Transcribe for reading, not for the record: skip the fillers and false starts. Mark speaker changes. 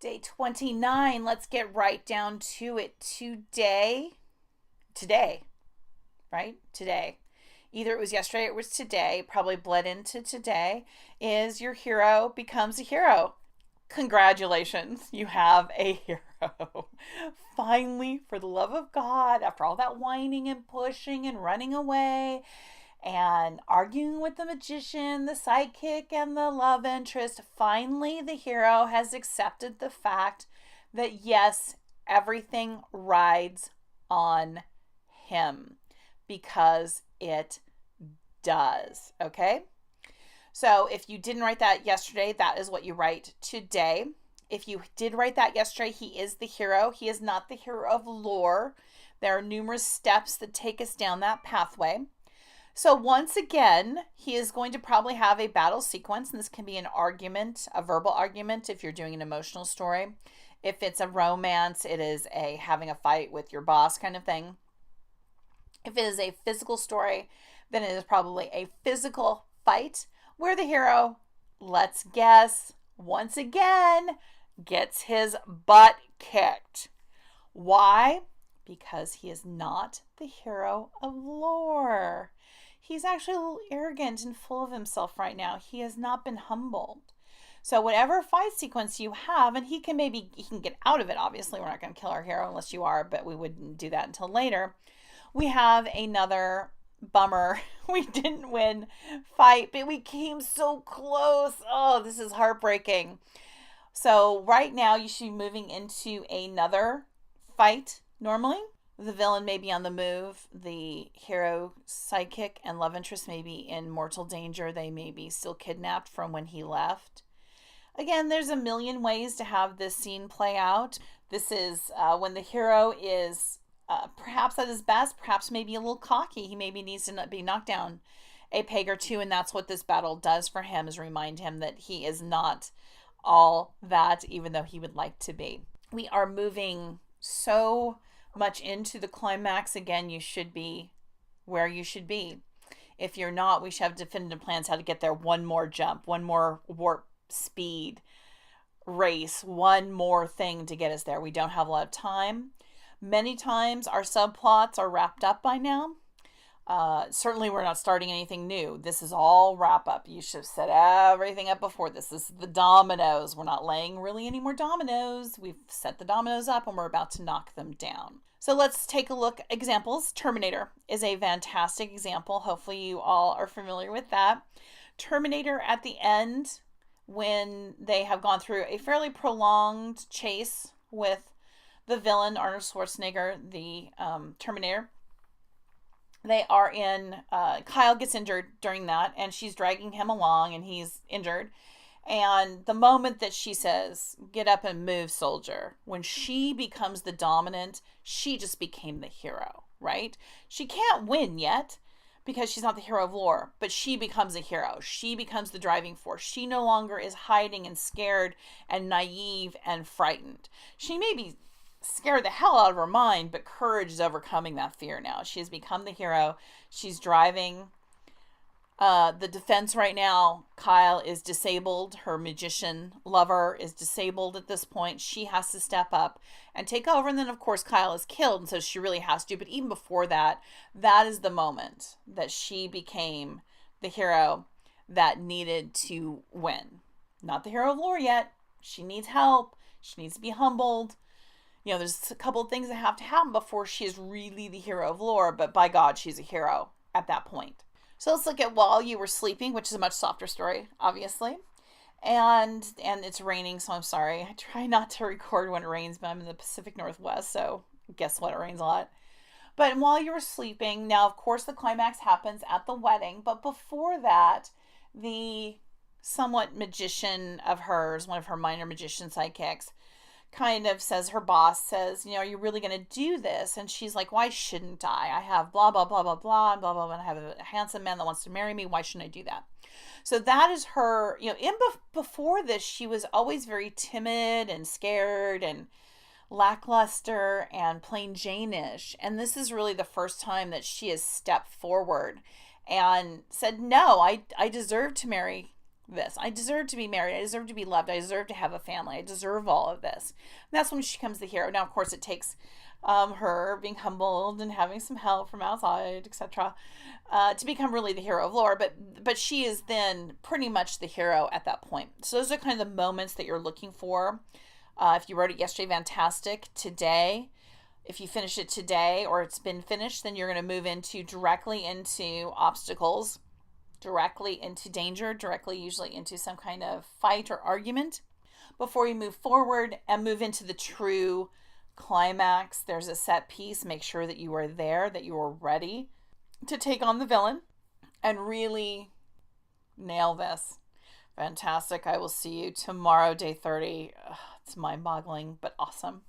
Speaker 1: Day 29. Let's get right down to it. Today, right? Today. Either it was yesterday or it was today, probably bled into today, is your hero becomes a hero. Congratulations, you have a hero. Finally, for the love of God, after all that whining and pushing and running away and arguing with the magician, the sidekick, and the love interest, finally the hero has accepted the fact that yes, everything rides on him because it does. Okay? So if you didn't write that yesterday, that is what you write today. If you did write that yesterday, he is the hero. He is not the hero of lore. There are numerous steps that take us down that pathway. So once again, he is going to probably have a battle sequence, and this can be an argument, a verbal argument if you're doing an emotional story. If it's a romance, it is a having a fight with your boss kind of thing. If it is a physical story, then it is probably a physical fight where the hero, let's guess, once again, gets his butt kicked. Why? Because he is not the hero of lore. He's actually a little arrogant and full of himself right now. He has not been humbled. So whatever fight sequence you have, and he can get out of it. Obviously, we're not going to kill our hero unless you are, but we wouldn't do that until later. We have another bummer. We didn't win fight, but we came so close. Oh, this is heartbreaking. So right now you should be moving into another fight normally. The villain may be on the move. The hero, sidekick, and love interest may be in mortal danger. They may be still kidnapped from when he left. Again, there's a million ways to have this scene play out. This is when the hero is perhaps at his best, perhaps maybe a little cocky. He maybe needs to be knocked down a peg or two, and that's what this battle does for him, is remind him that he is not all that, even though he would like to be. We are moving so much into the climax. Again, you should be where you should be. If you're not, we should have definitive plans how to get there. One more jump, one more warp speed race, one more thing to get us there. We don't have a lot of time. Many times our subplots are wrapped up by now. Certainly we're not starting anything new. This is all wrap up. You should have set everything up before this. This is the dominoes. We're not laying really any more dominoes. We've set the dominoes up and we're about to knock them down. So let's take a look. Examples. Terminator is a fantastic example. Hopefully you all are familiar with that. Terminator at the end, when they have gone through a fairly prolonged chase with the villain, Arnold Schwarzenegger, the Terminator. They are in, Kyle gets injured during that, and she's dragging him along, and he's injured. And the moment that she says, get up and move, soldier, when she becomes the dominant, she just became the hero, right? She can't win yet because she's not the hero of lore, but she becomes a hero. She becomes the driving force. She no longer is hiding and scared and naive and frightened. She may be scared the hell out of her mind, but courage is overcoming that fear now. She has become the hero. She's driving the defense right now. Kyle is disabled. Her magician lover is disabled at this point. She has to step up and take over. And then, of course, Kyle is killed, and so she really has to. But even before that, that is the moment that she became the hero that needed to win. Not the hero of lore yet. She needs help. She needs to be humbled. You know, there's a couple of things that have to happen before she is really the hero of lore, but by God, she's a hero at that point. So let's look at While You Were Sleeping, which is a much softer story, obviously. And it's raining, so I'm sorry. I try not to record when it rains, but I'm in the Pacific Northwest, so guess what? It rains a lot. But While You Were Sleeping, now, of course, the climax happens at the wedding, but before that, the somewhat magician of hers, one of her minor magician sidekicks, kind of says, her boss says, are you really going to do this? And she's like, why shouldn't I? I have blah, blah, blah, blah, blah, and blah, blah, blah, and I have a handsome man that wants to marry me. Why shouldn't I do that? So that is her, before this, she was always very timid and scared and lackluster and plain Jane-ish. And this is really the first time that she has stepped forward and said, no, I deserve to marry this. I deserve to be married. I deserve to be loved. I deserve to have a family. I deserve all of this. And that's when she becomes the hero. Now, of course, it takes her being humbled and having some help from outside, etc., to become really the hero of lore. But she is then pretty much the hero at that point. So those are kind of the moments that you're looking for. If you wrote it yesterday, fantastic. Today, if you finish it today or it's been finished, then you're going to move directly into obstacles, directly into danger, directly usually into some kind of fight or argument before you move forward and move into the true climax. There's a set piece. Make sure that you are there, that you are ready to take on the villain and really nail this. Fantastic. I will see you tomorrow, day 30. It's mind-boggling, but awesome.